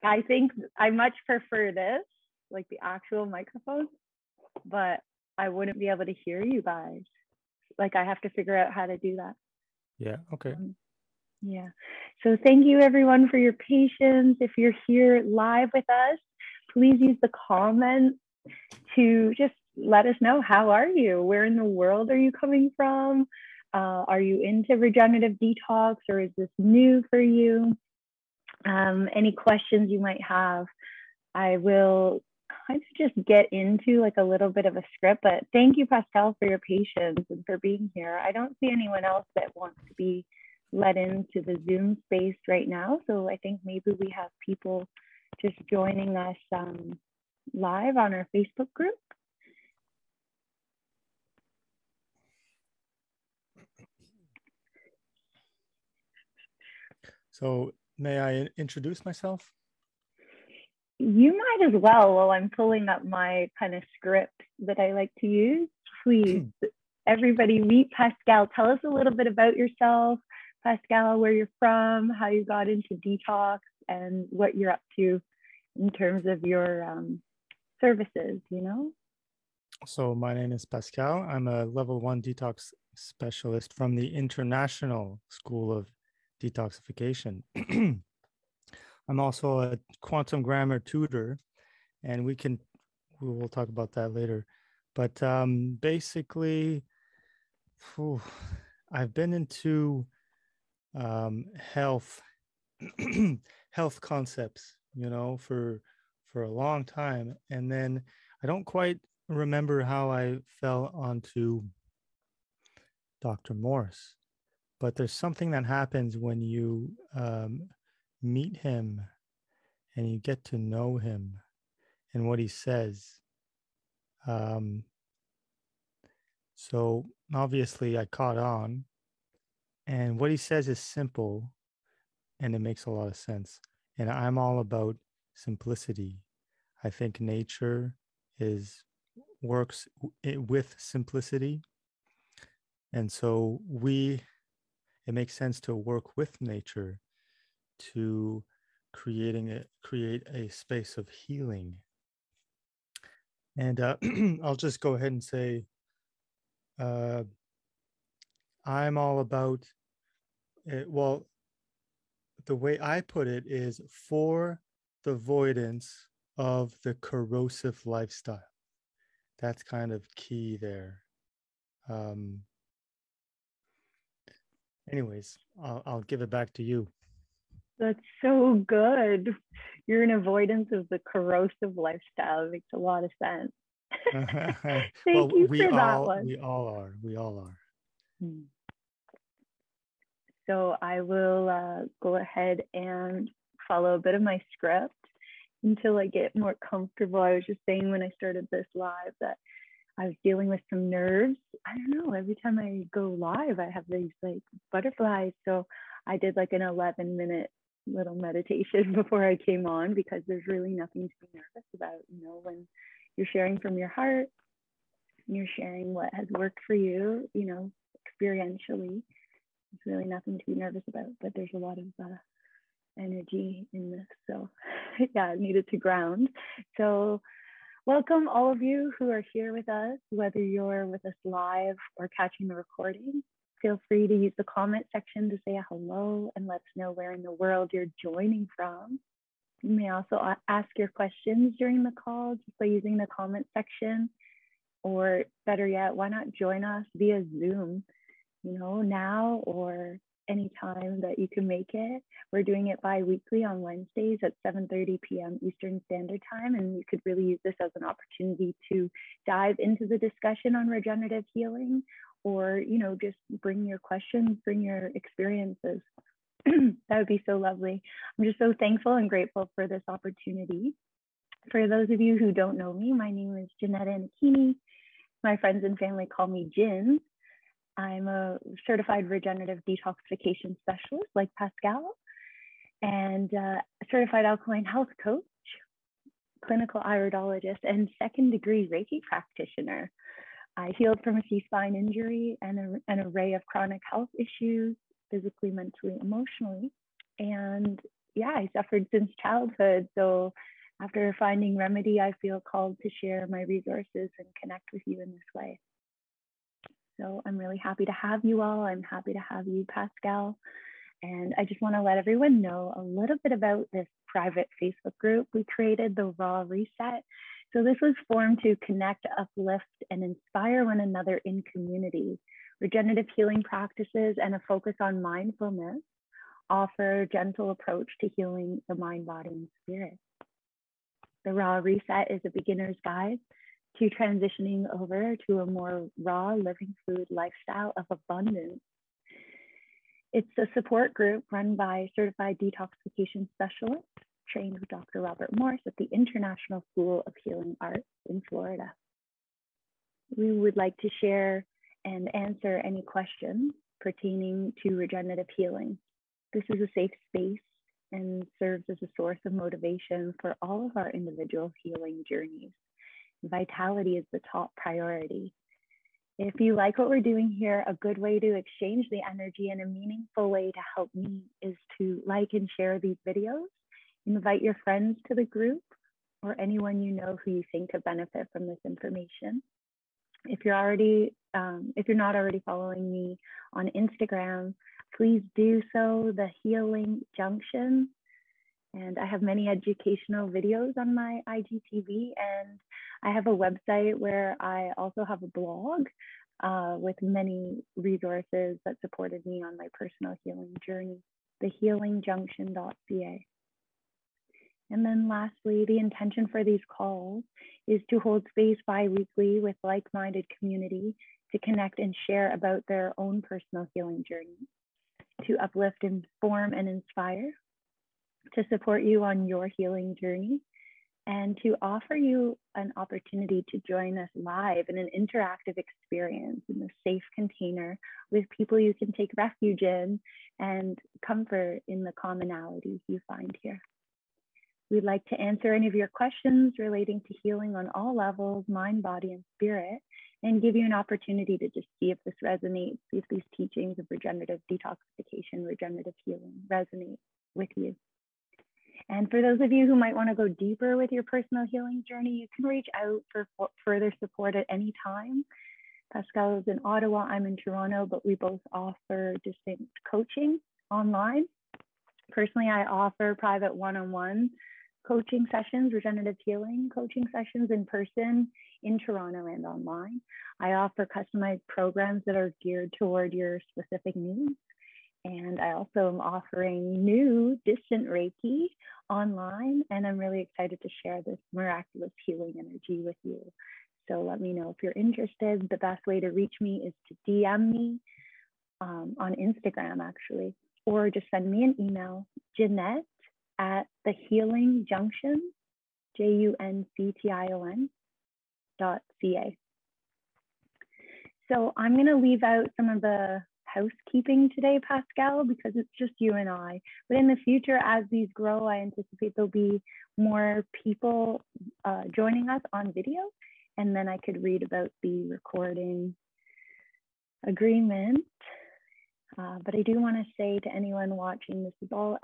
I think I much prefer this, like the actual microphone, but I wouldn't be able to hear you guys. Like I have to figure out how to do that. Yeah. Okay. Yeah. So thank you everyone for your patience. If you're here live with us, please use the comments to just let us know, how are you? Where in the world are you coming from? Are you into regenerative detox, or is this new for you? Any questions you might have. I will kind of just get into like a little bit of a script, but thank you, Pascal, for your patience and for being here. I don't see anyone else that wants to be let into the Zoom space right now. So I think maybe we have people just joining us live on our Facebook group. So may I introduce myself? You might as well while I'm pulling up my kind of script that I like to use. Please, everybody meet Pascal. Tell us a little bit about yourself, Pascal, where you're from, how you got into detox, and what you're up to in terms of your services, you know? So my name is Pascal. I'm a level 1 detox specialist from the International School of Detoxification. I'm also a quantum grammar tutor, and we will talk about that later. But basically, I've been into health health concepts, for a long time, and then I don't quite remember how I fell onto Dr. Morse, but there's something that happens when you meet him and you get to know him and what he says. So obviously I caught on, and what he says is simple and it makes a lot of sense. And I'm all about simplicity. I think nature works with simplicity. And so it makes sense to work with nature to create a space of healing. And I'll just go ahead and say, I'm all about it. Well, the way I put it is for the avoidance of the corrosive lifestyle. That's kind of key there. Anyways, I'll give it back to you. That's so good. You're an avoidance of the corrosive lifestyle. It makes a lot of sense. Thank you for that one. We all are. So I will go ahead and follow a bit of my script until I get more comfortable. I was just saying when I started this live that I was dealing with some nerves. I don't know, every time I go live, I have these like butterflies. So I did like an 11-minute little meditation before I came on, because there's really nothing to be nervous about, when you're sharing from your heart, and you're sharing what has worked for you, experientially. There's really nothing to be nervous about, but there's a lot of energy in this. So yeah, I needed to ground. So welcome all of you who are here with us, whether you're with us live or catching the recording. Feel free to use the comment section to say a hello and let us know where in the world you're joining from. You may also ask your questions during the call just by using the comment section, or better yet, why not join us via Zoom, now or anytime that you can make it. We're doing it bi-weekly on Wednesdays at 7:30 p.m. Eastern Standard Time, and you could really use this as an opportunity to dive into the discussion on regenerative healing, or just bring your questions, bring your experiences. That would be so lovely. I'm just so thankful and grateful for this opportunity. For those of you who don't know me, my name is Janetta Anakini. My friends and family call me Jin. I'm a certified regenerative detoxification specialist like Pascal, and a certified alkaline health coach, clinical iridologist, and second-degree Reiki practitioner. I healed from a C-spine injury and an array of chronic health issues, physically, mentally, emotionally. And I suffered since childhood. So after finding remedy, I feel called to share my resources and connect with you in this way. So I'm really happy to have you all. I'm happy to have you, Pascal. And I just want to let everyone know a little bit about this private Facebook group we created, the Raw Reset. So this was formed to connect, uplift, and inspire one another in community. Regenerative healing practices and a focus on mindfulness offer a gentle approach to healing the mind, body, and spirit. The Raw Reset is a beginner's guide to transitioning over to a more raw living food lifestyle of abundance. It's a support group run by Certified Detoxification Specialist, trained with Dr. Robert Morse at the International School of Healing Arts in Florida. We would like to share and answer any questions pertaining to regenerative healing. This is a safe space and serves as a source of motivation for all of our individual healing journeys. Vitality is the top priority. If you like what we're doing here, a good way to exchange the energy in a meaningful way to help me is to like and share these videos, invite your friends to the group, or anyone you know who you think could benefit from this information. If you're not already following me on Instagram, please do so, The Healing Junction. And I have many educational videos on my IGTV, and I have a website where I also have a blog with many resources that supported me on my personal healing journey, thehealingjunction.ca. And then lastly, the intention for these calls is to hold space bi-weekly with like-minded community to connect and share about their own personal healing journey, to uplift, inform, and inspire, to support you on your healing journey, and to offer you an opportunity to join us live in an interactive experience in a safe container with people you can take refuge in and comfort in the commonalities you find here. We'd like to answer any of your questions relating to healing on all levels, mind, body, and spirit, and give you an opportunity to just see if this resonates, see if these teachings of regenerative detoxification, regenerative healing resonate with you. And for those of you who might want to go deeper with your personal healing journey, you can reach out for further support at any time. Pascal is in Ottawa, I'm in Toronto, but we both offer distinct coaching online. Personally, I offer private one-on-one coaching sessions, regenerative healing coaching sessions in person in Toronto and online. I offer customized programs that are geared toward your specific needs. And I also am offering new distant Reiki online, and I'm really excited to share this miraculous healing energy with you. So let me know if you're interested. The best way to reach me is to DM me on Instagram, actually, or just send me an email, Jeanette at thehealingjunction, JUNCTION.ca. So I'm going to leave out some of the housekeeping today, Pascal, because it's just you and I. But in the future, as these grow, I anticipate there'll be more people joining us on video, and then I could read about the recording agreement. But I do want to say to anyone watching, this is all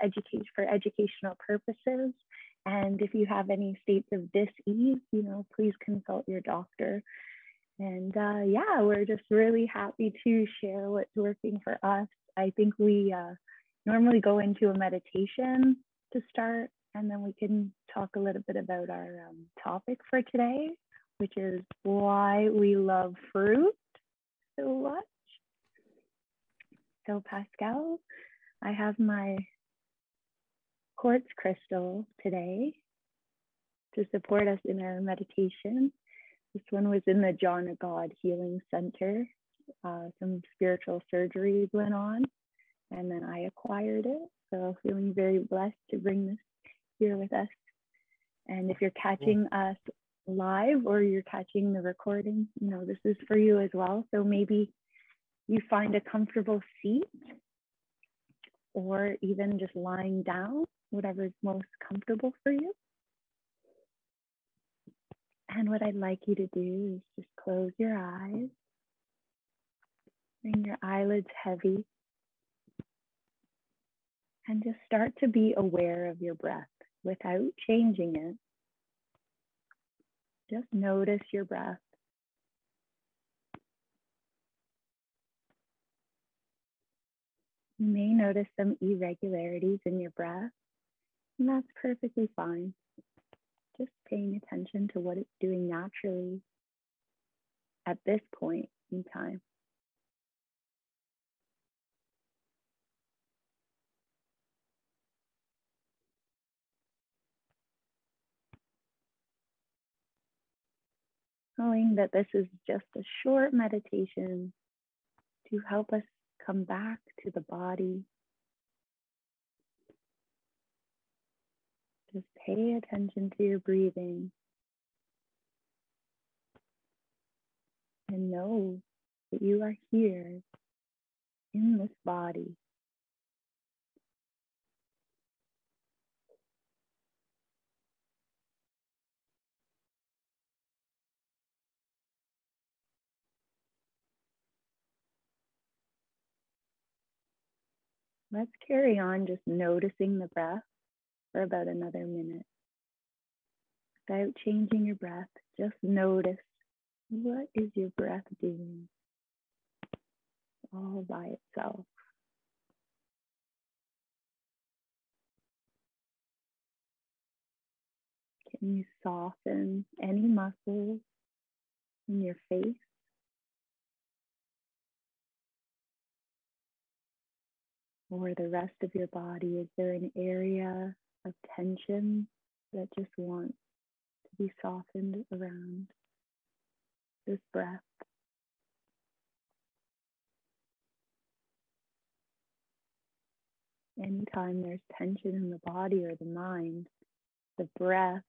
for educational purposes. And if you have any states of dis-ease, please consult your doctor. And yeah, we're just really happy to share what's working for us. I think we normally go into a meditation to start, and then we can talk a little bit about our topic for today, which is why we love fruit so much. So Pascal, I have my quartz crystal today to support us in our meditation. This one was in the John of God Healing Center. Some spiritual surgeries went on, and then I acquired it. So feeling very blessed to bring this here with us. And if you're catching us live or you're catching the recording, this is for you as well. So maybe you find a comfortable seat, or even just lying down, whatever is most comfortable for you. And what I'd like you to do is just close your eyes, bring your eyelids heavy, And just start to be aware of your breath without changing it. Just notice your breath. You may notice some irregularities in your breath, and that's perfectly fine. Just paying attention to what it's doing naturally at this point in time. Knowing that this is just a short meditation to help us come back to the body. Just pay attention to your breathing and know that you are here in this body. Let's carry on just noticing the breath for about another minute. Without changing your breath, just notice, what is your breath doing all by itself? Can you soften any muscles in your face? Or the rest of your body? Is there an area of tension that just wants to be softened around this breath? Anytime there's tension in the body or the mind, the breath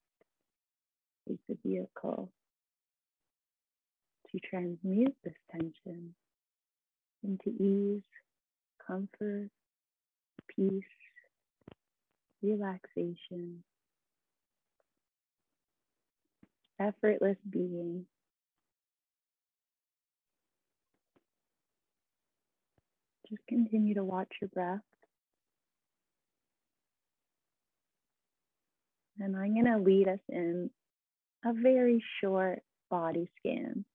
is the vehicle to transmute this tension into ease, comfort, peace, relaxation, effortless being. Just continue to watch your breath. And I'm going to lead us in a very short body scan.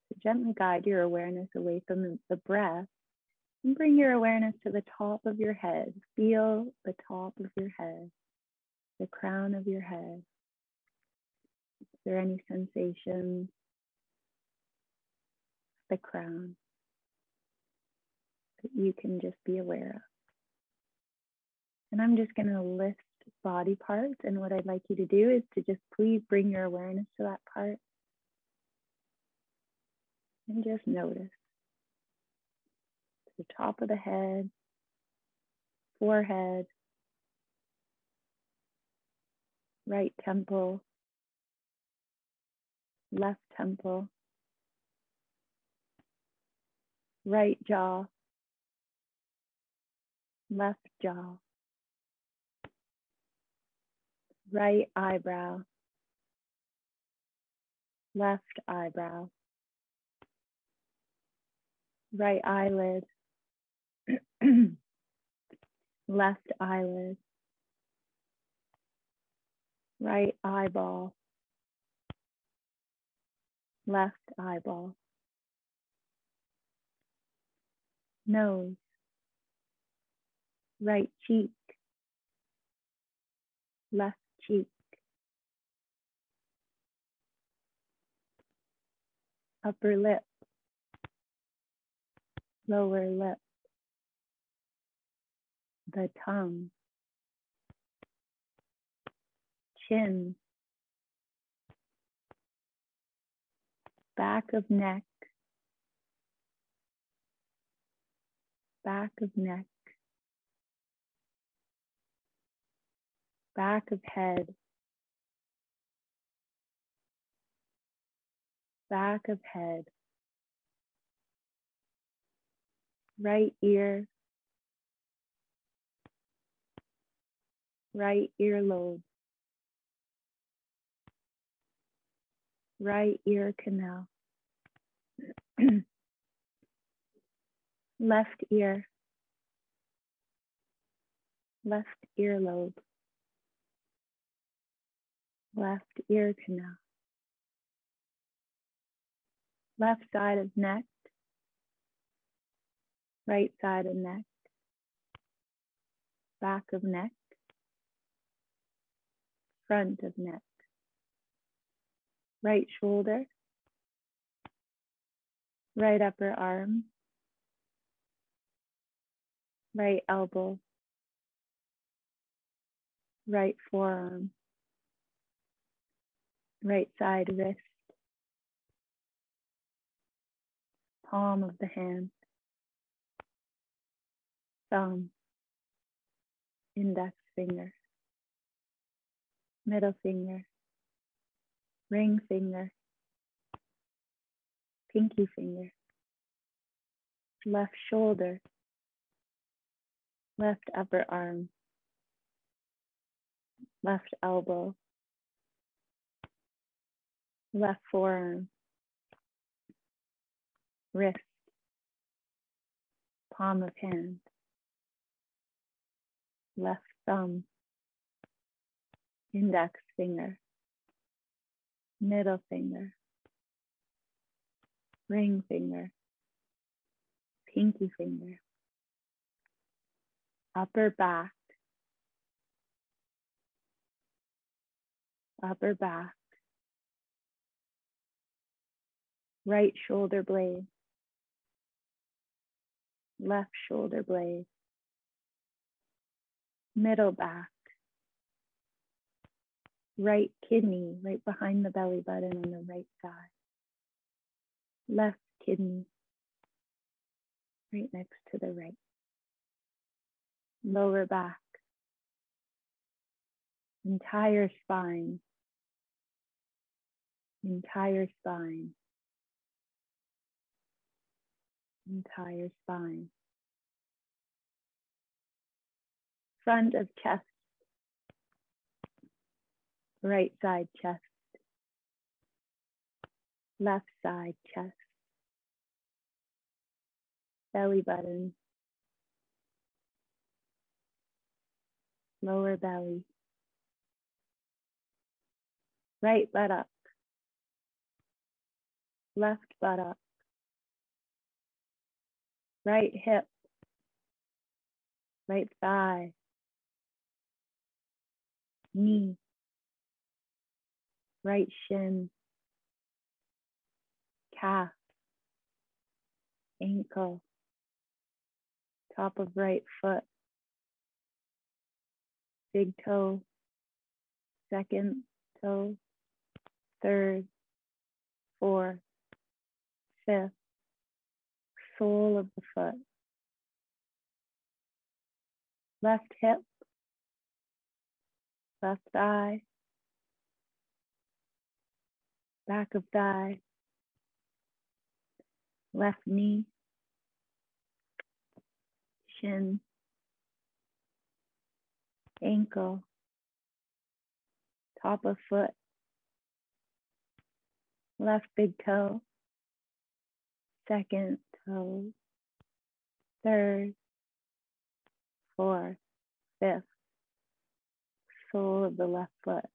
So gently guide your awareness away from the breath and bring your awareness to the top of your head. Feel the top of your head, the crown of your head. Is there any sensation? The crown that you can just be aware of. And I'm just going to list body parts, and what I'd like you to do is to just please bring your awareness to that part and just notice the top of the head, forehead, right temple, left temple, right jaw, left jaw, right eyebrow, left eyebrow, right eyelid, left eyelid, right eyeball, left eyeball, nose, right cheek, left cheek, upper lip, lower lip, the tongue, chin, back of neck, back of neck, back of head, back of head, right ear, right earlobe, right ear canal, left ear, left earlobe, left ear canal, left side of neck, right side of neck, back of neck, front of neck, right shoulder, right upper arm, right elbow, right forearm, right side wrist, palm of the hand, thumb, index finger, middle finger, ring finger, pinky finger, left shoulder, left upper arm, left elbow, left forearm, wrist, palm of hand, left thumb, index finger, middle finger, ring finger, pinky finger, upper back, right shoulder blade, left shoulder blade, middle back, right kidney, right behind the belly button on the right side, left kidney, right next to the right, lower back, entire spine, entire spine, entire spine, front of chest, right side chest, left side chest, belly button, lower belly, right buttock, left buttock, right hip, right thigh, knee, right shin, calf, ankle, top of right foot, big toe, second toe, third, fourth, fifth, sole of the foot, left hip, left thigh, back of thigh, left knee, shin, ankle, top of foot, left big toe, second toe, third, fourth, fifth, sole of the left foot.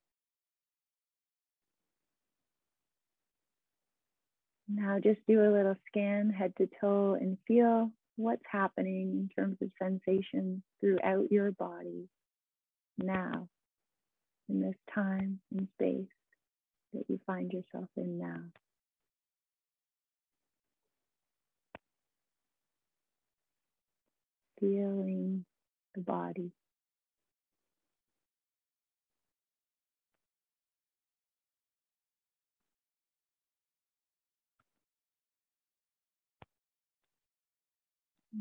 Now just do a little scan head to toe and feel what's happening in terms of sensation throughout your body now, in this time and space that you find yourself in now. Feeling the body.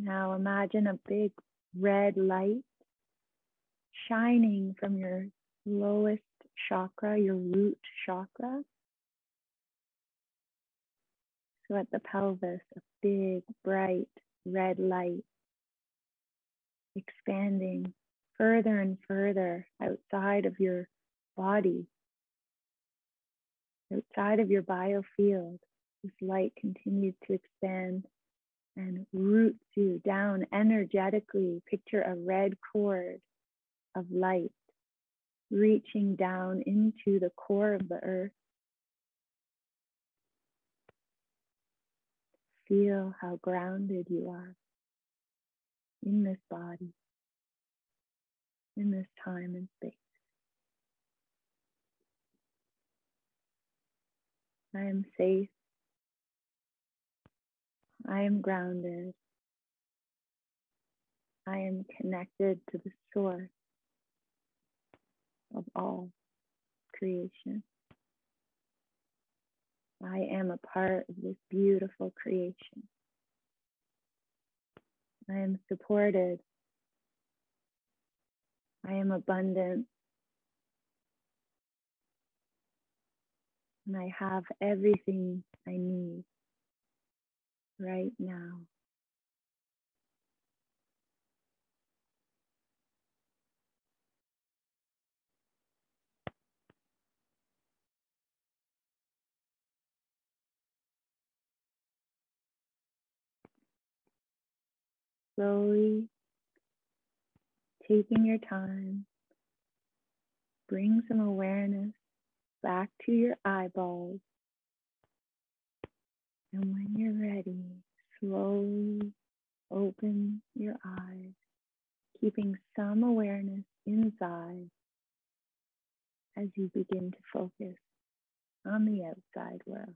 Now imagine a big red light shining from your lowest chakra, your root chakra. So at the pelvis, a big, bright red light expanding further and further outside of your body, outside of your biofield. This light continues to expand and roots you down energetically. Picture a red cord of light reaching down into the core of the earth. Feel how grounded you are in this body, in this time and space. I am safe. I am grounded. I am connected to the source of all creation. I am a part of this beautiful creation. I am supported. I am abundant. And I have everything I need right now. Slowly taking your time, bring some awareness back to your eyeballs. And when you're ready, slowly open your eyes, keeping some awareness inside as you begin to focus on the outside world.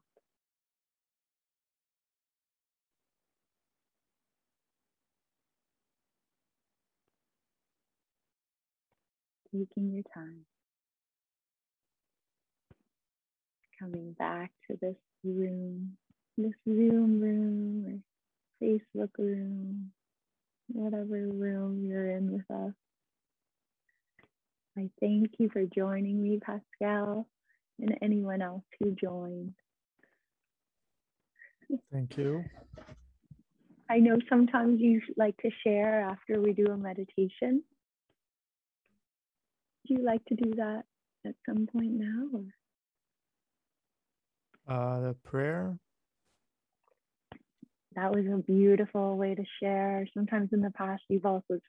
Taking your time, coming back to this room, this Zoom room or Facebook room, whatever room you're in with us. I thank you for joining me, Pascal, and anyone else who joined. Thank you. I know sometimes you like to share after we do a meditation. Do you like to do that at some point now? Or? The prayer. That was a beautiful way to share. Sometimes in the past, you've also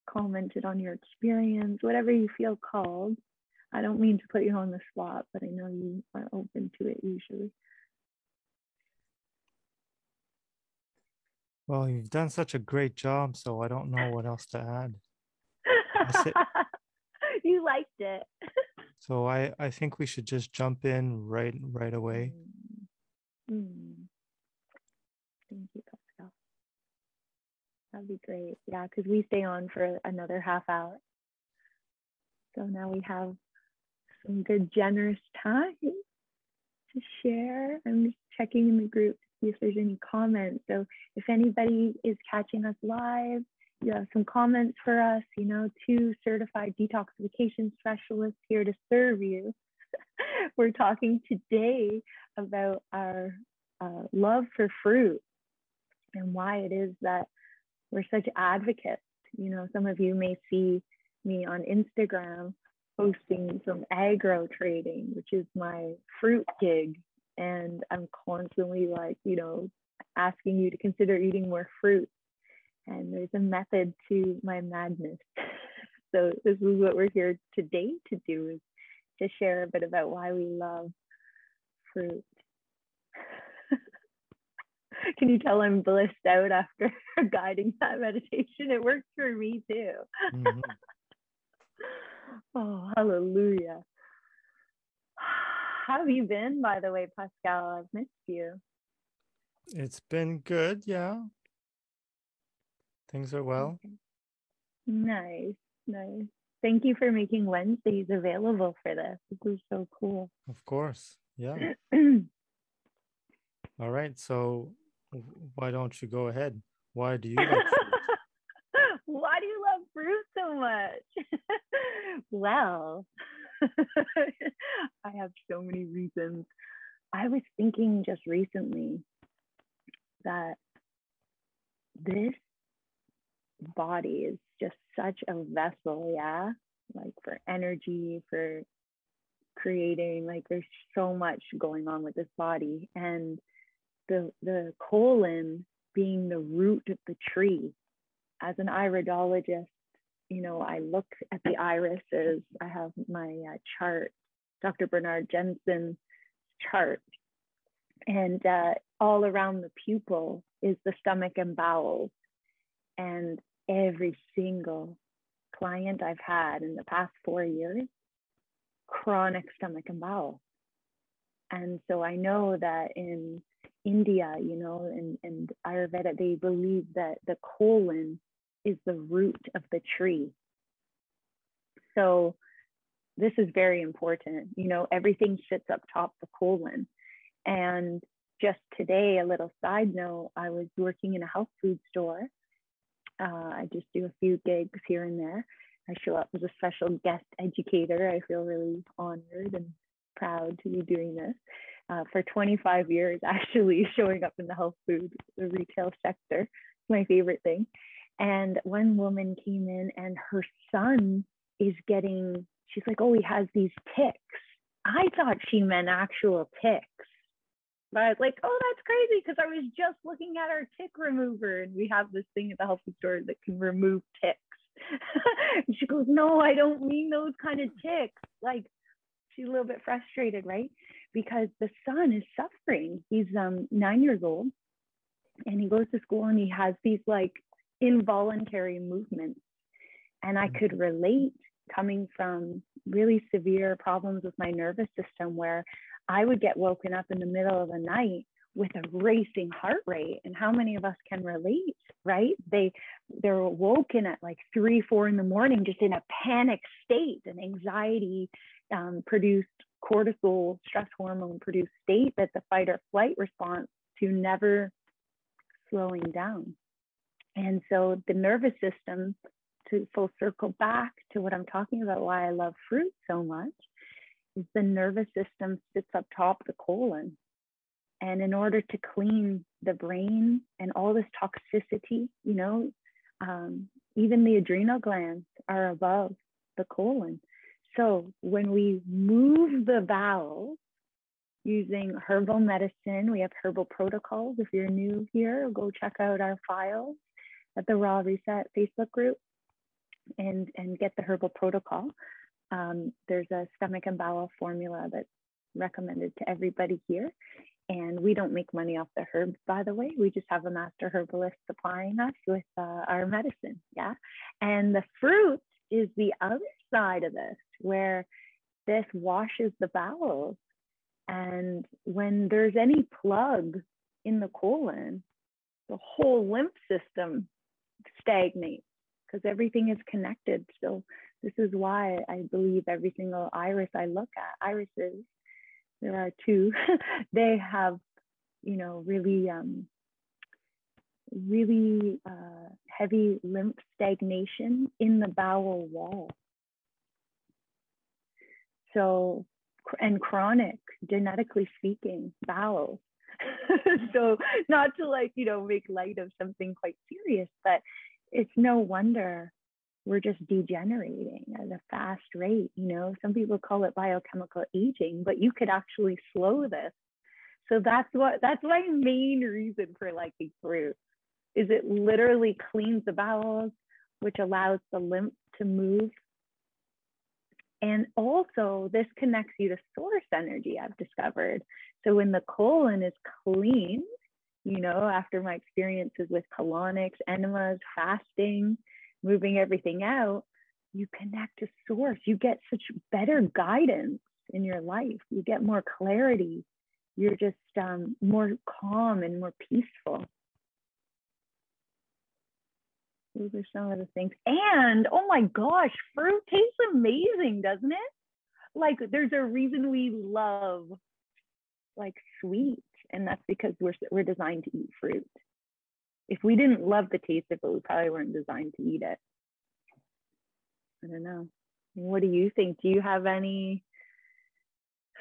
commented on your experience, whatever you feel called. I don't mean to put you on the spot, but I know you are open to it usually. Well, you've done such a great job, so I don't know what else to add. You liked it. So I think we should just jump in right away. Thank you, Pascal. That'd be great. Yeah, because we stay on for another half hour. So now we have some good, generous time to share. I'm just checking in the group to see if there's any comments. So if anybody is catching us live, you have some comments for us, 2 certified detoxification specialists here to serve you. We're talking today about our love for fruit and why it is that we're such advocates. Some of you may see me on Instagram posting some agro trading, which is my fruit gig. And I'm constantly asking you to consider eating more fruit. And there's a method to my madness. So this is what we're here today to do, is to share a bit about why we love fruit. Can you tell I'm blissed out after guiding that meditation? It works for me too. Mm-hmm. Oh, hallelujah. How have you been, by the way, Pascal? I've missed you. It's been good, yeah. Things are well. Okay. Nice. Thank you for making Wednesdays available for this. This is so cool. Of course, yeah. All right, so why don't you go ahead? Why do you like fruit? Why do you love fruit so much? Well, I have so many reasons. I was thinking just recently that this body is just such a vessel, yeah, like for energy, for creating, like there's so much going on with this body. And the colon being the root of the tree. As an iridologist, you know, I look at the irises. I have my chart, Dr. Bernard Jensen's chart, and all around the pupil is the stomach and bowels. And every single client I've had in the past 4 years, chronic stomach and bowel. And so I know that in India, you know, and Ayurveda, they believe that the colon is the root of the tree. So this is very important. You know, everything sits up top the colon. And just today, a little side note, I was working in a health food store. I just do a few gigs here and there. I show up as a special guest educator. I feel really honored and proud to be doing this. For 25 years, actually, showing up in the health food, the retail sector, my favorite thing. And one woman came in and her son is getting, she's like, oh, he has these ticks. I thought she meant actual ticks. But I was like, oh, that's crazy, because I was just looking at our tick remover, and we have this thing at the health food store that can remove ticks. And she goes, no, I don't mean those kind of ticks. Like, she's a little bit frustrated, right? Because the son is suffering. He's 9 years old, and he goes to school, and he has these like involuntary movements. And I could relate, coming from really severe problems with my nervous system, where I would get woken up in the middle of the night with a racing heart rate. And how many of us can relate, right? They're woken at like 3, 4 in the morning, just in a panic state, an anxiety produced cortisol, stress hormone produced state, that's a fight or flight response to never slowing down. And so the nervous system, to full circle back to what I'm talking about, why I love fruit so much, is the nervous system sits up top the colon. And in order to clean the brain and all this toxicity, you know, even the adrenal glands are above the colon. So when we move the bowels using herbal medicine, we have herbal protocols. If you're new here, go check out our files at the Raw Reset Facebook group and get the herbal protocol. There's a stomach and bowel formula that's recommended to everybody here. And we don't make money off the herbs, by the way. We just have a master herbalist supplying us with our medicine, yeah? And the fruit is the other side of this, where this washes the bowels. And when there's any plug in the colon, the whole lymph system stagnates, because everything is connected. So this is why I believe every single iris I look at, irises, there are 2, they have, you know, really, really heavy lymph stagnation in the bowel wall. So, and chronic, genetically speaking, bowels. So not to like, you know, make light of something quite serious, but it's no wonder we're just degenerating at a fast rate. You know, some people call it biochemical aging, but you could actually slow this. So that's my main reason for liking fruit, is it literally cleans the bowels, which allows the lymph to move. And also this connects you to source energy, I've discovered. So when the colon is clean, you know, after my experiences with colonics, enemas, fasting, moving everything out, you connect to source. You get such better guidance in your life. You get more clarity. You're just more calm and more peaceful. Those are some of the things. And oh my gosh, fruit tastes amazing, doesn't it? Like there's a reason we love like sweet, and that's because we're designed to eat fruit. If we didn't love the taste of it, we probably weren't designed to eat it. I don't know. What do you think? Do you have any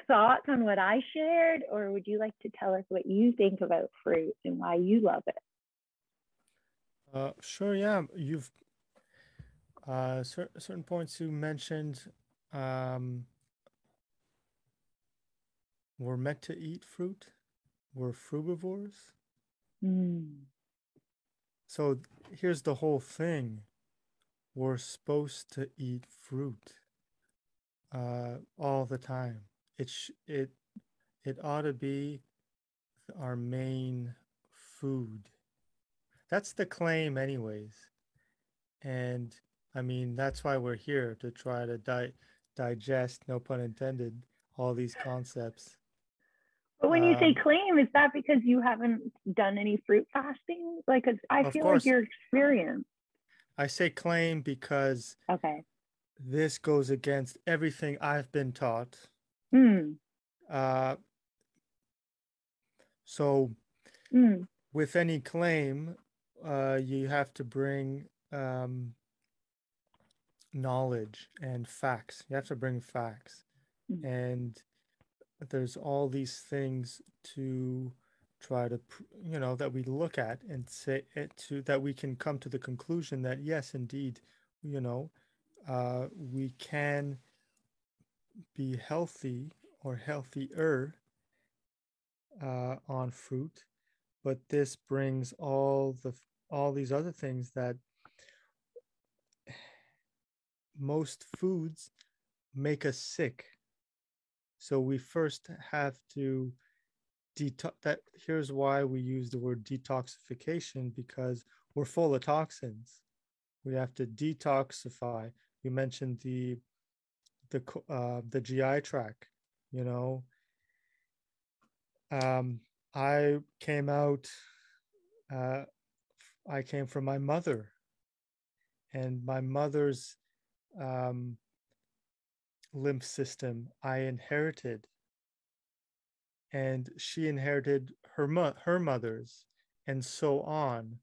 thoughts on what I shared, or would you like to tell us what you think about fruit and why you love it? Sure, yeah. You've certain points you mentioned. Um, we're meant to eat fruit. We're frugivores. Mm. So here's the whole thing. We're supposed to eat fruit all the time. It ought to be our main food. That's the claim, anyways. And I mean, that's why we're here to try to digest, no pun intended, all these concepts. But when you say Um, claim, is that because you haven't done any fruit fasting? Like, 'cause I of feel like course, your experience. I say claim because Okay. this goes against everything I've been taught. Mm. Uh, so, Mm. with any claim, you have to bring knowledge and facts. You have to bring facts. Mm. And there's all these things to try to, that we look at and say it to that we can come to the conclusion that yes, indeed, you know, we can be healthy or healthier on fruit, but this brings all these other things that most foods make us sick. So we first have to that. Here's why we use the word detoxification, because we're full of toxins. We have to detoxify. You mentioned the GI tract. You know, um, I came out. Uh, I came from my mother, and my mother's um, lymph system I inherited, and she inherited her mother's, and so on.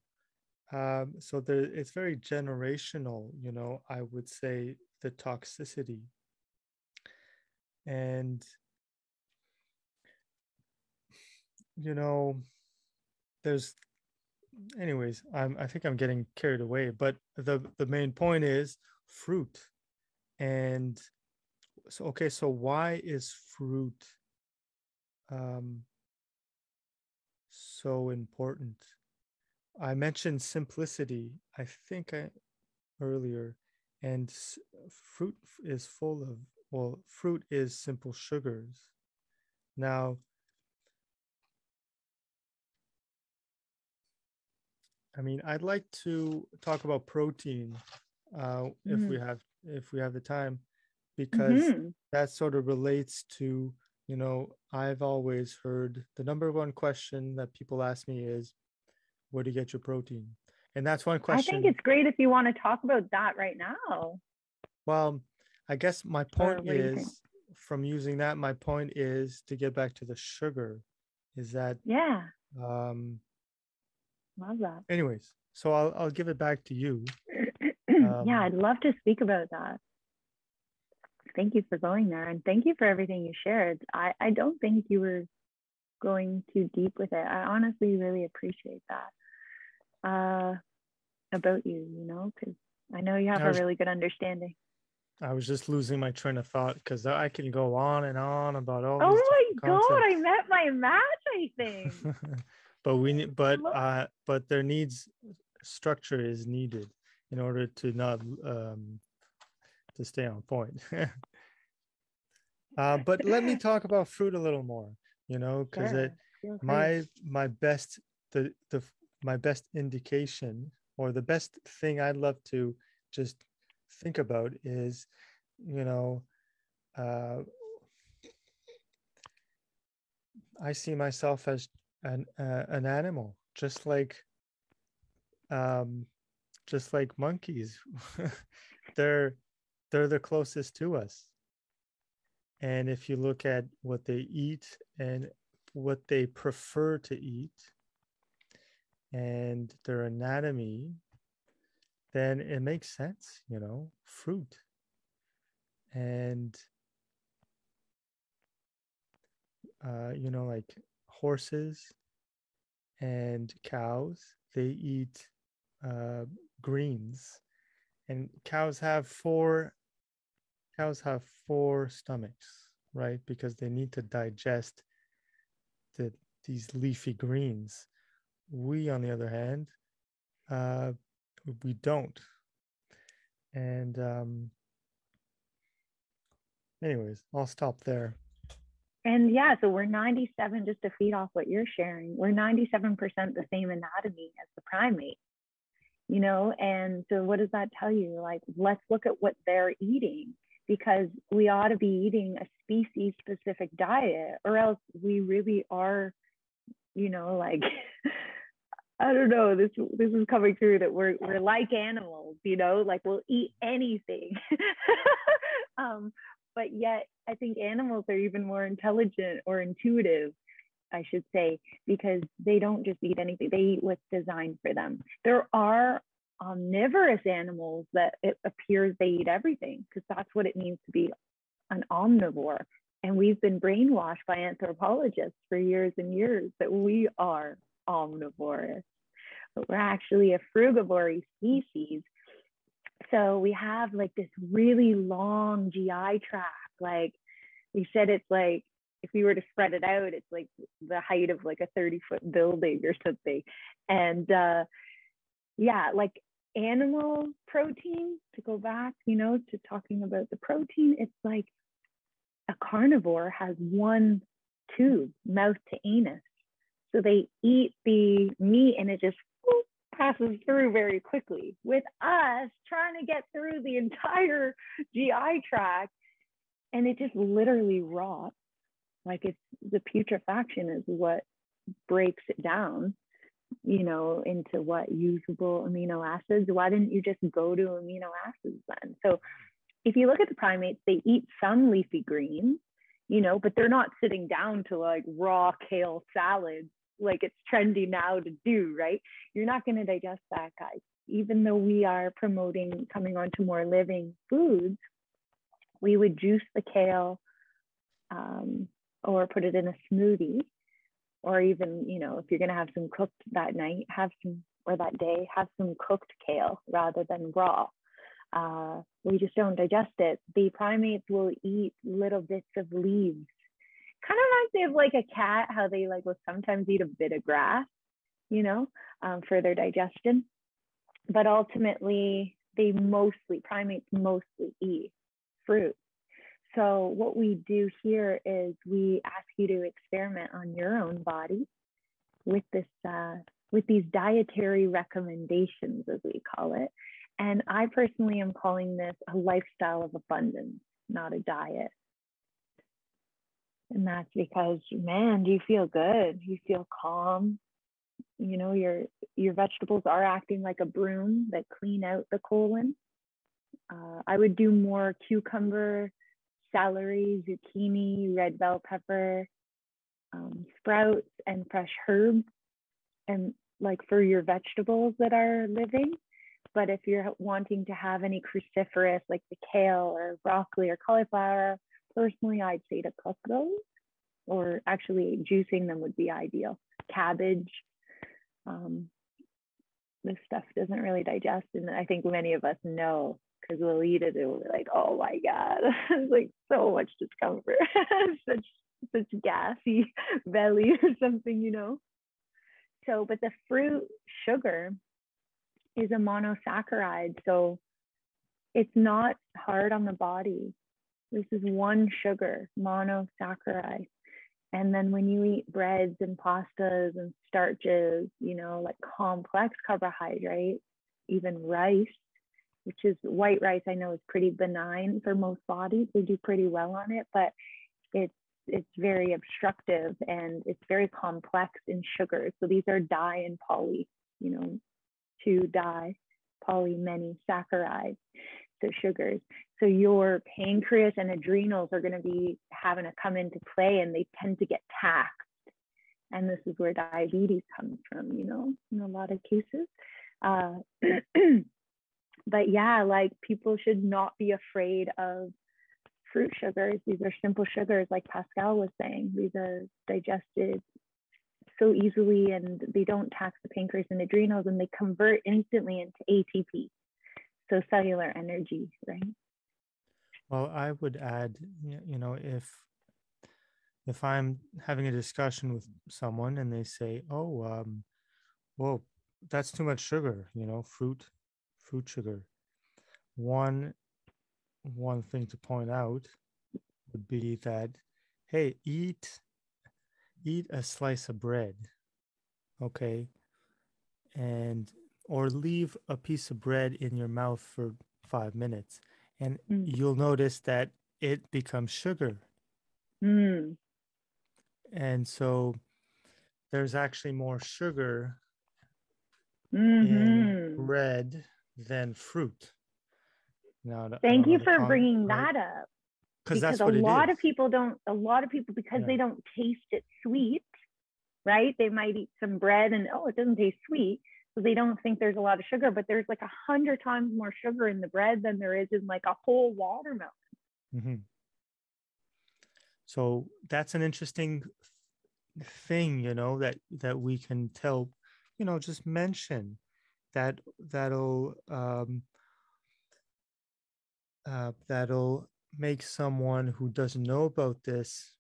So it's very generational, I would say, the toxicity. And, you know, there's, anyways, I think I'm getting carried away, but the main point is fruit. And so, okay, so why is fruit um, so important? I mentioned simplicity, I think earlier, and fruit is full of, well, fruit is simple sugars. Now, I mean, I'd like to talk about protein Mm. if we have the time, because Mm-hmm. that sort of relates to, I've always heard the number one question that people ask me is, where do you get your protein? And that's one I think question. it's great if you want to talk about that right now. Well, I guess my Or point what do you think? is, from using that, my point is to get back to the sugar, is that, Yeah, um, love that. anyways, so I'll give it back to you. Yeah, Um, I'd love to speak about that. Thank you for going there, and thank you for everything you shared. I don't think you were going too deep with it. I honestly really appreciate that about you, because I know you have I a was really good understanding. I was just losing my train of thought because I can go on and on about all these Oh different my God, I concepts. met my match, I think. But we need, Look, but there needs structure is needed in order to not to stay on point. But let me talk about fruit a little more, because sure, feel free. my best the my best indication, or the best thing I'd love to just think about is, you know, uh, I see myself as an animal, um, just like monkeys. they're they're the closest to us. And if you look at what they eat and what they prefer to eat and their anatomy, then it makes sense, fruit. And, like horses and cows, they eat greens, and cows have four stomachs, right? Because they need to digest these leafy greens. We, on the other hand, we don't. And anyways, I'll stop there. And yeah, so we're 97, just to feed off what you're sharing, we're 97% the same anatomy as the primate, you know? And so what does that tell you? Like, let's look at what they're eating, because we ought to be eating a species specific diet, or else we really are, you know, like, I don't know, this is coming through, that we're like animals, you know, like we'll eat anything. But yet I think animals are even more intelligent, or intuitive, I should say, because they don't just eat anything. They eat what's designed for them. There are omnivorous animals that it appears they eat everything, because that's what it means to be an omnivore. And we've been brainwashed by anthropologists for years and years that we are omnivorous, but we're actually a frugivorous species. So we have like this really long GI tract. Like we said, it's like, if we were to spread it out, it's like the height of like a 30-foot building or something. And yeah, like animal protein, to go back, you know, to talking about the protein, it's like a carnivore has one tube, mouth to anus. So they eat the meat and it just passes through very quickly. With us trying to get through the entire GI tract, and it just literally rots. Like, it's the putrefaction is what breaks it down, you know, into what usable amino acids. Why didn't you just go to amino acids then? So if you look at the primates, they eat some leafy greens, you know, but they're not sitting down to like raw kale salads like it's trendy now to do, right? You're not going to digest that, guys. Even though we are promoting coming on to more living foods, we would juice the kale or put it in a smoothie, or even, you know, if you're going to have some cooked that night, have some, or that day, have some cooked kale rather than raw. We just don't digest it. The primates will eat little bits of leaves. Kind of reminds me of like a cat, how they like will sometimes eat a bit of grass, you know, for their digestion. But ultimately, primates mostly eat fruit. So what we do here is we ask you to experiment on your own body with these dietary recommendations, as we call it. And I personally am calling this a lifestyle of abundance, not a diet. And that's because, man, do you feel good? You feel calm. You know, your vegetables are acting like a broom that clean out the colon. I would do more cucumber, celery, zucchini, red bell pepper, sprouts, and fresh herbs, and like for your vegetables that are living. But if you're wanting to have any cruciferous, like the kale or broccoli or cauliflower, personally, I'd say to cook those, or actually juicing them would be ideal. Cabbage, this stuff doesn't really digest, and I think many of us know, because we'll eat it and we'll be like, oh my God, it's like so much discomfort, such gassy belly or something, you know? So, but the fruit sugar is a monosaccharide, so it's not hard on the body. This is one sugar, monosaccharide. And then when you eat breads and pastas and starches, you know, like complex carbohydrates, even rice, which is white rice, I know is pretty benign for most bodies. They do pretty well on it, but it's very obstructive and it's very complex in sugars. So these are di and poly, you know, two di, poly, many saccharides, so sugars. So your pancreas and adrenals are going to be having to come into play, and they tend to get taxed. And this is where diabetes comes from, you know, in a lot of cases. But yeah, like people should not be afraid of fruit sugars. These are simple sugars, like Pascal was saying. These are digested so easily, and they don't tax the pancreas and adrenals, and they convert instantly into ATP, so cellular energy, right? Well, I would add, if I'm having a discussion with someone and they say, "Oh, well, that's too much sugar," fruit sugar. One thing to point out would be that, hey, eat a slice of bread, okay, and or leave a piece of bread in your mouth for 5 minutes, and you'll notice that it becomes sugar. And so there's actually more sugar in bread than fruit. Now, thank you for bringing right? that up, Because a lot of people because they don't taste it sweet, right? They might eat some bread and, oh, it doesn't taste sweet, so they don't think there's a lot of sugar, but there's like 100 times more sugar in the bread than there is in like a whole watermelon. Mm-hmm. So that's an interesting thing, that we can tell, just mention that'll make someone who doesn't know about this,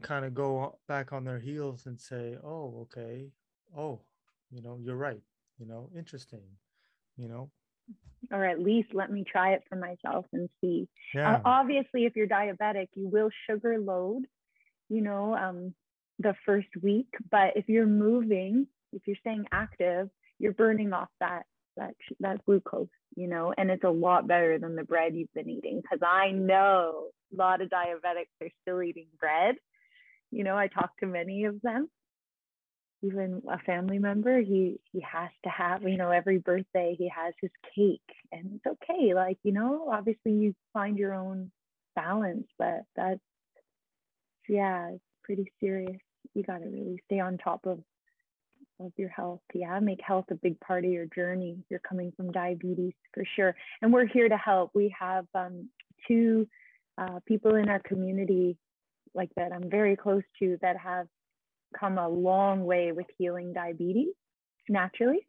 kind of go back on their heels and say, "Oh, okay. Oh, you're right. Interesting, Or at least let me try it for myself and see." Yeah. Obviously, if you're diabetic, you will sugar load, the first week. But if you're moving, if you're staying active, you're burning off that glucose, and it's a lot better than the bread you've been eating. Because I know a lot of diabetics are still eating bread. I talk to many of them. Even a family member, he has to have, every birthday he has his cake, and it's okay. Like, obviously you find your own balance, but that's, yeah, it's pretty serious. You got to really stay on top of your health. Yeah, make health a big part of your journey. You're coming from diabetes for sure, and we're here to help. We have two people in our community like that I'm very close to that have come a long way with healing diabetes naturally.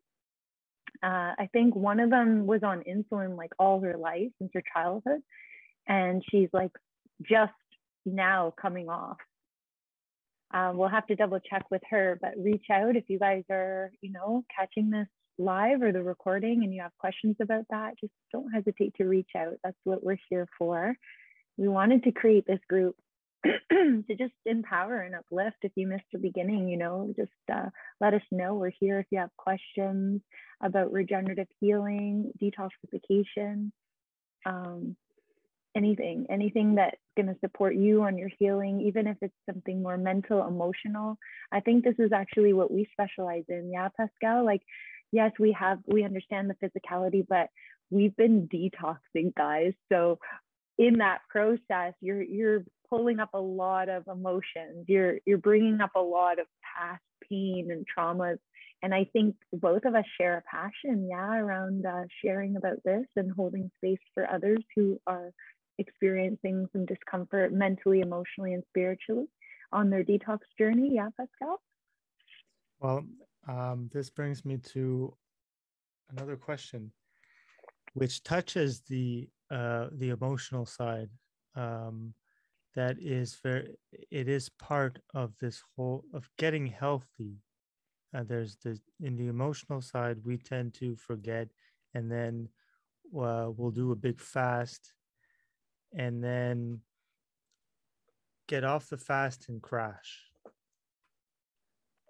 I think one of them was on insulin like all her life since her childhood, and she's like just now coming off. We'll have to double check with her, but reach out if you guys are, catching this live or the recording and you have questions about that. Just don't hesitate to reach out. That's what we're here for. We wanted to create this group to just empower and uplift. If you missed the beginning, just let us know. We're here if you have questions about regenerative healing, detoxification, anything that's going to support you on your healing, even if it's something more mental, emotional. I think this is actually what we specialize in. Yeah, Pascal, like, yes, we understand the physicality, but we've been detoxing, guys. So in that process, you're pulling up a lot of emotions. You're bringing up a lot of past pain and traumas. And I think both of us share a passion, around sharing about this and holding space for others who are experiencing some discomfort mentally, emotionally, and spiritually on their detox journey. Yeah, Pascal? Well, this brings me to another question, which touches the emotional side. That is it is part of this whole of getting healthy. There's in the emotional side, we tend to forget, and then we'll do a big fast and then get off the fast and crash.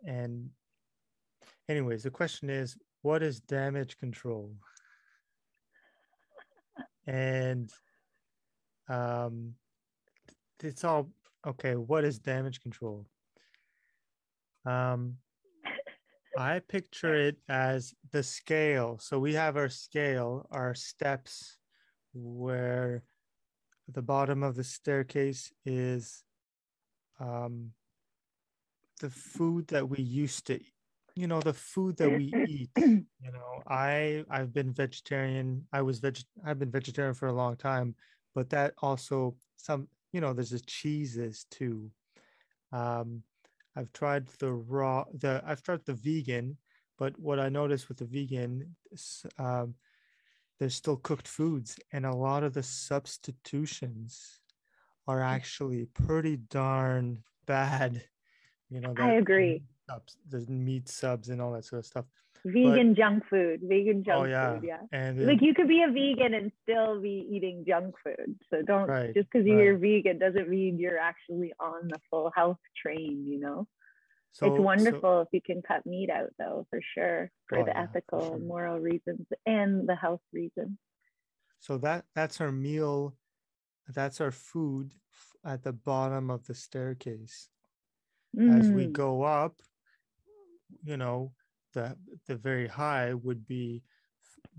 And anyways, the question is, what is damage control? And it's all okay. What is damage control? I picture it as the scale. So we have our scale, our steps, where the bottom of the staircase is the food that we used to eat, the food that we eat. I've been vegetarian. I've been vegetarian for a long time, but that also there's the cheeses too. I've tried I've tried the vegan, but what I noticed with the vegan, there's still cooked foods, and a lot of the substitutions are actually pretty darn bad. You know, I agree. the meat subs and all that sort of stuff. Vegan junk food, Yeah. yeah. And Like you could be a vegan and still be eating junk food. So don't, just because right. you're vegan doesn't mean you're actually on the full health train, you know? It's So wonderful if you can cut meat out though, for sure, for the ethical, sure. moral reasons and the health reasons. So that's our meal. That's our food at the bottom of the staircase. As we go up, you know, the very high would be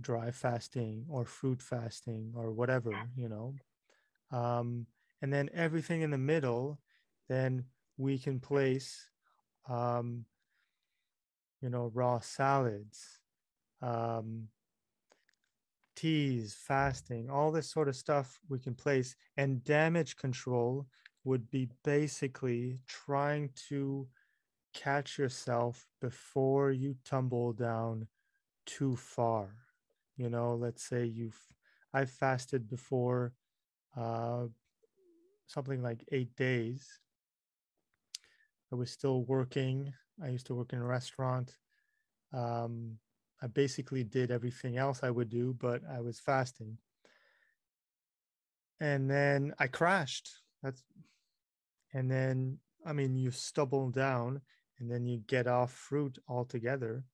dry fasting or fruit fasting or whatever, you know. And then everything in the middle, then we can place, you know, raw salads, teas, fasting, all this sort of stuff we can place. And damage control would be basically trying to catch yourself before you tumble down too far. You know, let's say I've fasted before, something like 8 days. I was still working. I used to work in a restaurant. I basically did everything else I would do, but I was fasting. And then I crashed. And then, I mean, you stumble down and then you get off fruit altogether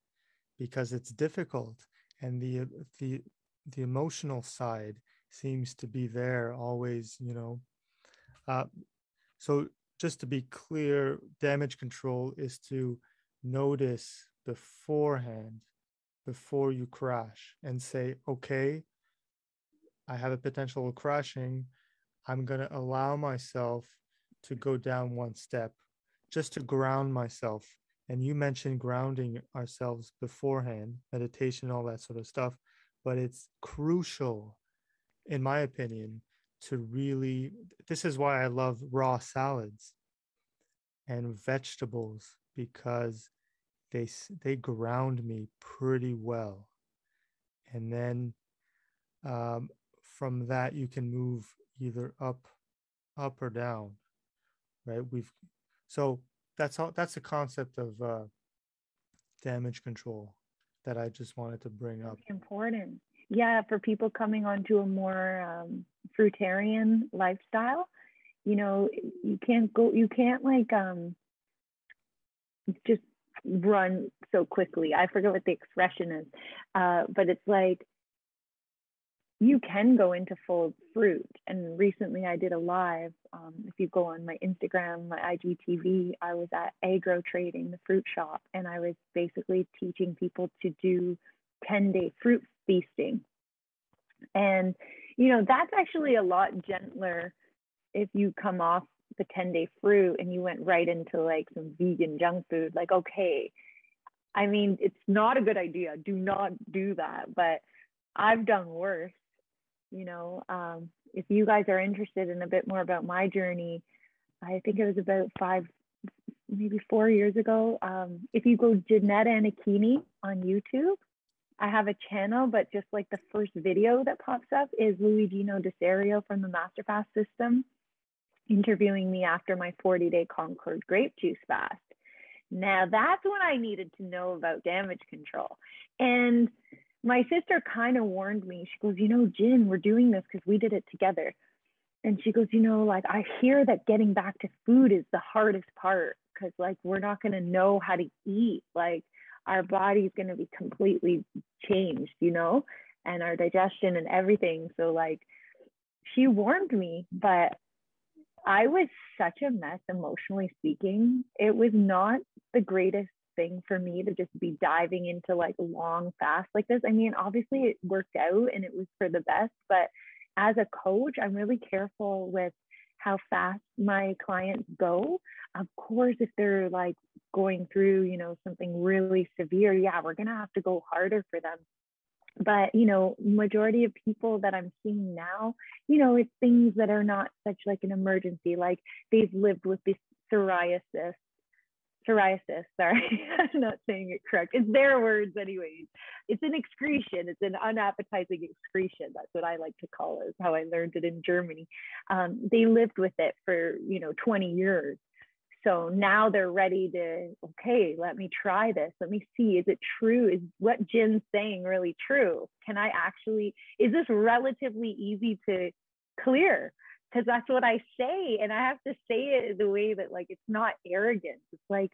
because it's difficult. And the emotional side seems to be there always, you know. So just to be clear, damage control is to notice beforehand, before you crash, and say, okay, I have a potential of crashing. I'm going to allow myself to go down one step just to ground myself. And you mentioned grounding ourselves beforehand, meditation, all that sort of stuff. But it's crucial, in my opinion, to really, this is why I love raw salads and vegetables, because they ground me pretty well. And then from that you can move either up or down, right? So that's the concept of damage control that I just wanted to bring up. Important. Yeah, for people coming onto a more fruitarian lifestyle, you know, you can't like just run so quickly. I forget what the expression is, but it's like you can go into full fruit. And recently I did a live. If you go on my Instagram, my IGTV, I was at Agro Trading, the fruit shop, and I was basically teaching people to do 10-day fruit feasting. And, you know, that's actually a lot gentler if you come off the 10-day fruit and you went right into like some vegan junk food. Like, okay, I mean, it's not a good idea. Do not do that. But I've done worse. You know, if you guys are interested in a bit more about my journey, I think it was about 4 years ago. If you go Janetta Anakini on YouTube, I have a channel, but just like the first video that pops up is Luigino Desario from the Masterfast system interviewing me after my 40-day Concord grape juice fast. Now that's when I needed to know about damage control. And my sister kind of warned me. She goes, you know, Jen, we're doing this because we did it together. And she goes, you know, like, I hear that getting back to food is the hardest part because, like, we're not going to know how to eat. Like, our body's going to be completely changed, you know, and our digestion and everything. So, like, she warned me, but I was such a mess emotionally speaking. It was not the greatest thing for me to just be diving into like long fast like this. I mean, obviously it worked out and it was for the best, but as a coach, I'm really careful with how fast my clients go. Of course, if they're like going through, you know, something really severe, yeah, we're going to have to go harder for them. But, you know, majority of people that I'm seeing now, you know, it's things that are not such like an emergency, like they've lived with this psoriasis psoriasis. Sorry, I'm not saying it correct. It's their words anyways. It's an excretion. It's an unappetizing excretion. That's what I like to call it. Is how I learned it in Germany. They lived with it for 20 years. So now they're ready to, okay, let me try this. Let me see, is it true? Is what Jin's saying really true? Is this relatively easy to clear? Because that's what I say. And I have to say it the way that, like, it's not arrogance. It's like,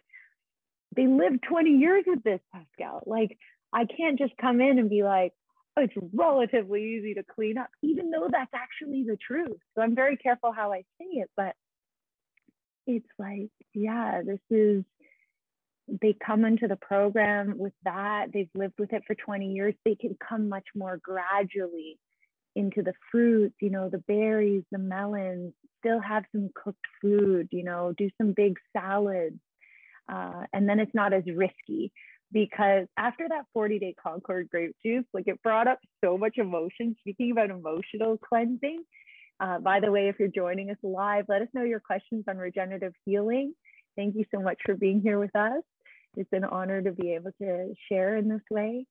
they lived 20 years with this, Pascal. Like, I can't just come in and be like, oh, it's relatively easy to clean up, even though that's actually the truth. So I'm very careful how I say it, but it's like, yeah, they come into the program with that. They've lived with it for 20 years. They can come much more gradually into the fruits, the berries, the melons, still have some cooked food, do some big salads. And then it's not as risky, because after that 40-day Concord grape juice, like, it brought up so much emotion. Speaking about emotional cleansing, by the way, if you're joining us live, let us know your questions on regenerative healing. Thank you so much for being here with us. It's an honor to be able to share in this way.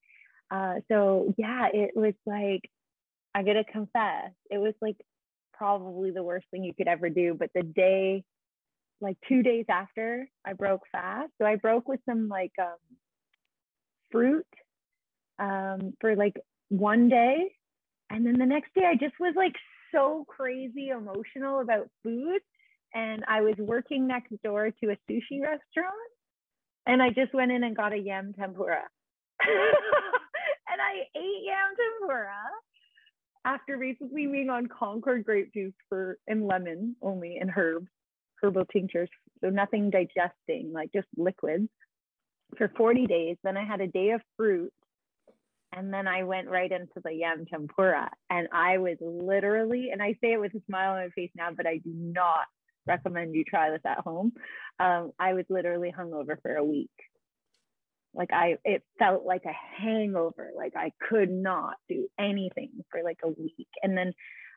So yeah, it was like, I gotta confess, it was like probably the worst thing you could ever do. But the day, like 2 days after, I broke fast. So I broke with some like fruit for like one day. And then the next day I just was like so crazy emotional about food. And I was working next door to a sushi restaurant. And I just went in and got a yam tempura. And I ate yam tempura after basically being on Concord grape juice and lemon only, and herbal tinctures. So nothing digesting, like just liquids, for 40 days. Then I had a day of fruit. And then I went right into the yam tempura. And I was literally, and I say it with a smile on my face now, but I do not recommend you try this at home. I was literally hungover for a week. Like, it felt like a hangover. Like, I could not do anything for like a week. And then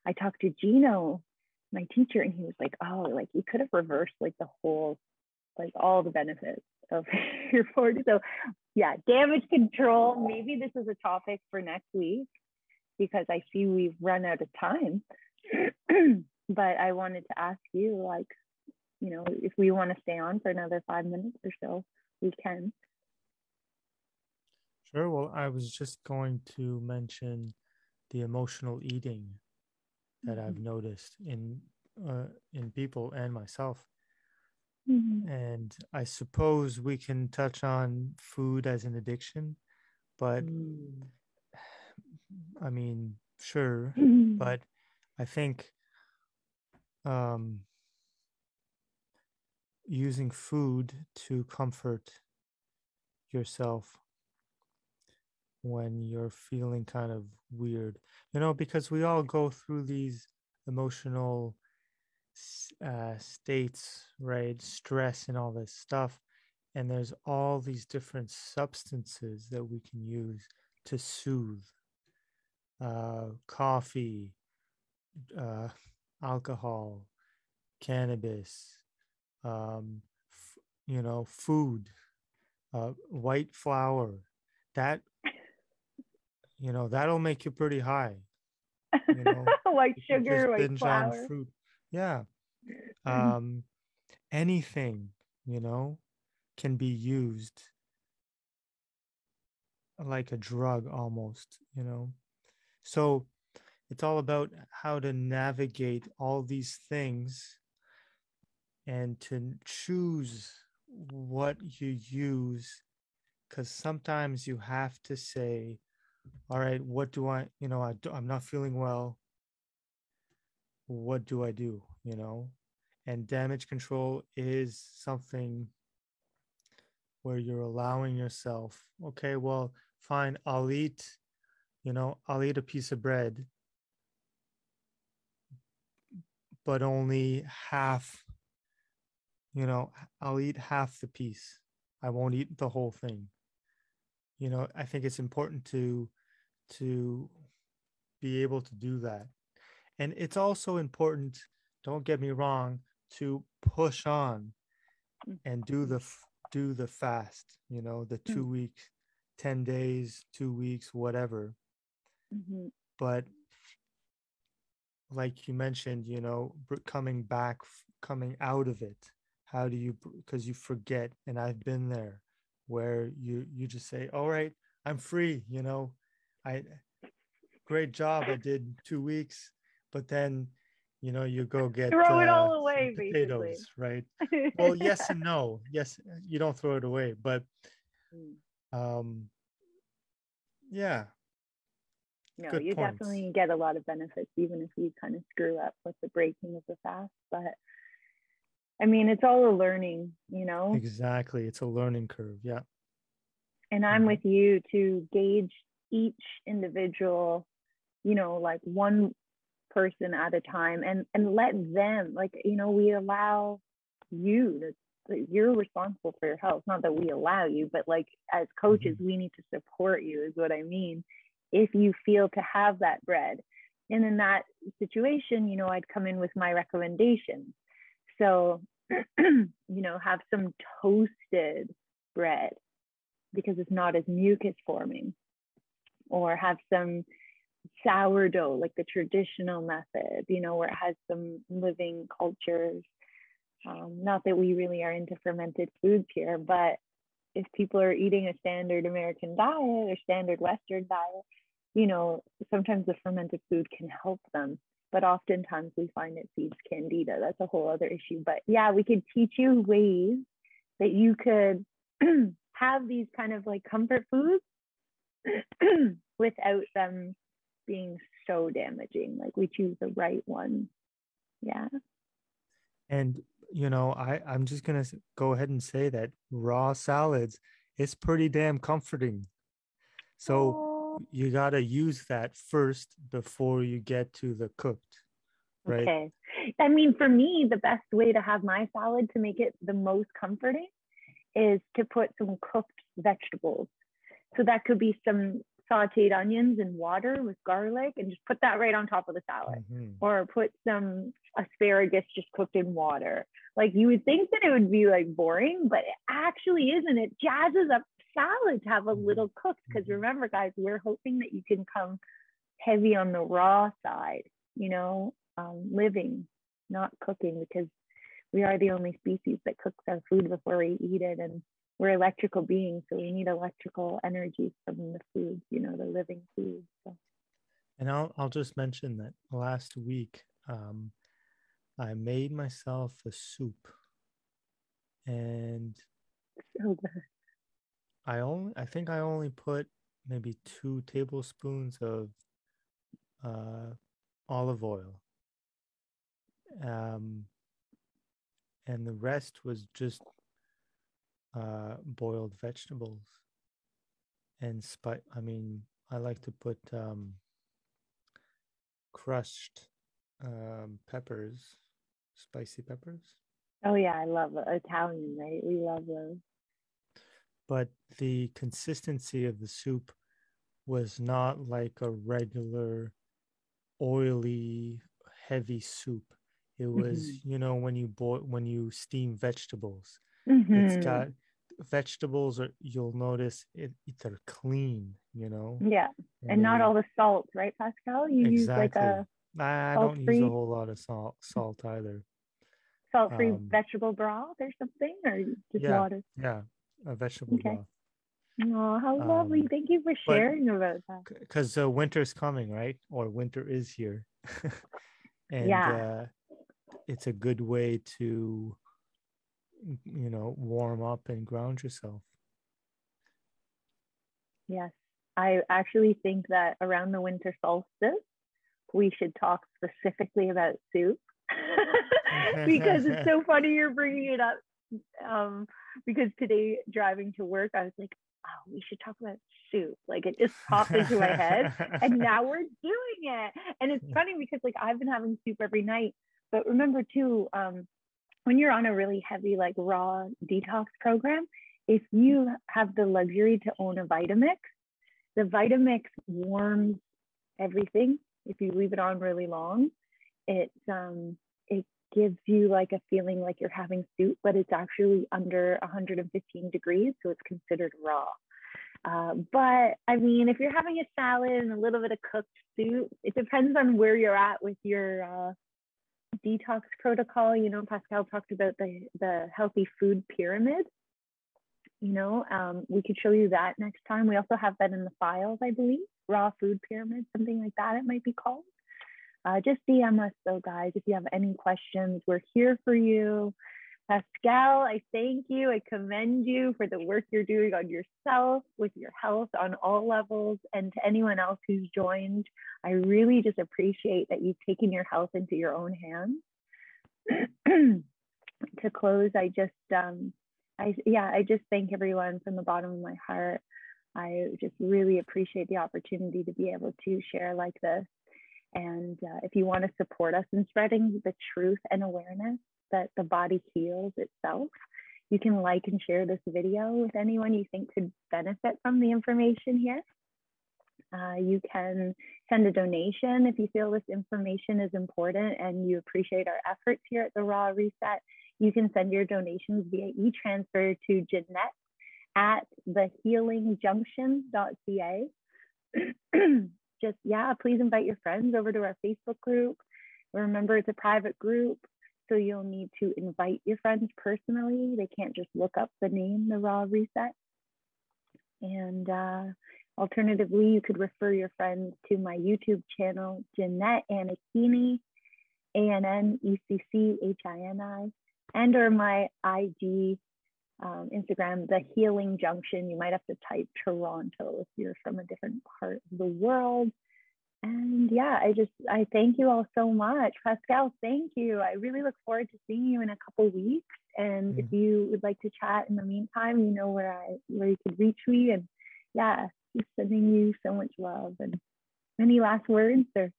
I talked to Gino, my teacher, and he was like, oh, like, you could have reversed like the whole, like, all the benefits of your 40. So yeah, damage control. Maybe this is a topic for next week, because I see we've run out of time. But I wanted to ask you, like, if we want to stay on for another 5 minutes or so, we can. Sure. Well, I was just going to mention the emotional eating that I've noticed in people and myself. And I suppose we can touch on food as an addiction, but I mean, sure, but I think using food to comfort yourself when you're feeling kind of weird, because we all go through these emotional states, right? Stress and all this stuff. And there's all these different substances that we can use to soothe. Coffee, alcohol, cannabis, food, white flour. That'll make you pretty high. White sugar, white flour. On fruit. Yeah. Anything, can be used like a drug almost, So it's all about how to navigate all these things and to choose what you use, because sometimes you have to say, all right, what do I'm not feeling well. What do I do, And damage control is something where you're allowing yourself, okay, well, fine, I'll eat a piece of bread, but only half, I'll eat half the piece. I won't eat the whole thing. I think it's important to be able to do that. And it's also important, don't get me wrong, to push on and do do the fast, the 2 weeks, 10 days, 2 weeks, whatever. Mm-hmm. But like you mentioned, coming out of it, how do you, because you forget, and I've been there, where you just say, all right, I'm free, I great job, I did 2 weeks, but then you go get Throw it all some away, basically. potatoes, right? Well, yes and no. Yes, you don't throw it away, but yeah. No, Good you points. definitely get a lot of benefits, even if you kind of screw up with the breaking of the fast. But I mean, it's all a learning, Exactly. It's a learning curve. Yeah. And I'm with you to gauge each individual, like one person at a time, and let them, like, we allow you to, you're responsible for your health. Not that we allow you, but like as coaches, we need to support you, is what I mean. If you feel to have that bread. And in that situation, I'd come in with my recommendations. So, have some toasted bread because it's not as mucus forming, or have some sourdough, like the traditional method, where it has some living cultures. Not that we really are into fermented foods here, but if people are eating a standard American diet or standard Western diet, sometimes the fermented food can help them. But oftentimes we find it feeds candida. That's a whole other issue. But yeah, we could teach you ways that you could have these kind of like comfort foods without them being so damaging. Like we choose the right one. Yeah. And I'm just gonna go ahead and say that raw salads is pretty damn comforting. So you gotta use that first before you get to the cooked, right? Okay. I mean, for me, the best way to have my salad to make it the most comforting is to put some cooked vegetables. So that could be some sauteed onions and water with garlic, and just put that right on top of the salad. Or put some asparagus just cooked in water. Like, you would think that it would be like boring, but it actually isn't. It jazzes up salad to have a little cooked, because remember, guys, we're hoping that you can come heavy on the raw side, living, not cooking, because we are the only species that cooks our food before we eat it, and we're electrical beings, so we need electrical energy from the foods, the living foods. So. And I'll just mention that last week, I made myself a soup, and so good. I think I only put maybe 2 tablespoons of olive oil, and the rest was just boiled vegetables and I mean, I like to put crushed peppers, spicy peppers. Oh yeah, I love Italian, right? We love those. But the consistency of the soup was not like a regular oily, heavy soup. It was, when you steam vegetables, it's got vegetables, you'll notice they're clean, Yeah, and not all the salt, right, Pascal? You use like a I don't use a whole lot of salt either. Salt-free vegetable broth or something, or just water? Yeah, a vegetable broth. Oh, how lovely. Thank you for sharing about that. Because winter's coming, right? Or winter is here. And it's a good way to, warm up and ground yourself. Yes. I actually think that around the winter solstice, we should talk specifically about soup. Because it's so funny you're bringing it up. Because today, driving to work, I was like, oh, we should talk about soup. Like, it just popped into my head, and now we're doing it. And it's funny because, like, I've been having soup every night. But remember too, when you're on a really heavy, like, raw detox program, if you have the luxury to own a Vitamix, the Vitamix warms everything. If you leave it on really long, it gives you like a feeling like you're having soup, but it's actually under 115 degrees, so it's considered raw. But I mean, if you're having a salad and a little bit of cooked soup, it depends on where you're at with your detox protocol. You know, Pascal talked about the healthy food pyramid. You know, we could show you that next time. We also have that in the files, I believe. Raw food pyramid, something like that it might be called. Just DM us though, guys, if you have any questions. We're here for you. Pascal, I thank you. I commend you for the work you're doing on yourself, with your health on all levels. And to anyone else who's joined, I really just appreciate that you've taken your health into your own hands. To close, I just thank everyone from the bottom of my heart. I just really appreciate the opportunity to be able to share like this. And if you want to support us in spreading the truth and awareness that the body heals itself, you can like and share this video with anyone you think could benefit from the information here. You can send a donation if you feel this information is important and you appreciate our efforts here at the Raw Reset. You can send your donations via e-transfer to Jeanette at thehealingjunction.ca. Just, please invite your friends over to our Facebook group. Remember, it's a private group, so you'll need to invite your friends personally. They can't just look up the name, The Raw Reset. And alternatively, you could refer your friends to my YouTube channel, Jeanette Anakini, ANNECCHINI, and or my IG Instagram, The Healing Junction. You might have to type Toronto if you're from a different part of the world. And I thank you all so much. Pascal, thank you. I really look forward to seeing you in a couple weeks. And if you would like to chat in the meantime, you know where you could reach me. And just sending you so much love. And any last words? Or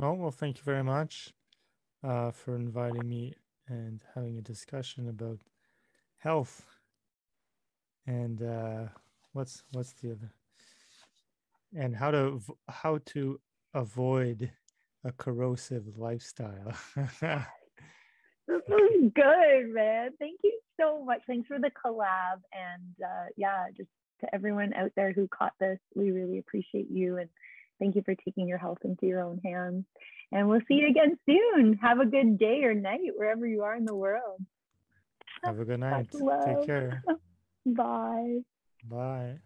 Oh, well, thank you very much for inviting me and having a discussion about health. And what's the other? And how to avoid a corrosive lifestyle. This was good, man. Thank you so much. Thanks for the collab. And just to everyone out there who caught this, we really appreciate you. And thank you for taking your health into your own hands. And we'll see you again soon. Have a good day or night, wherever you are in the world. Have a good night. Take care. Bye. Bye.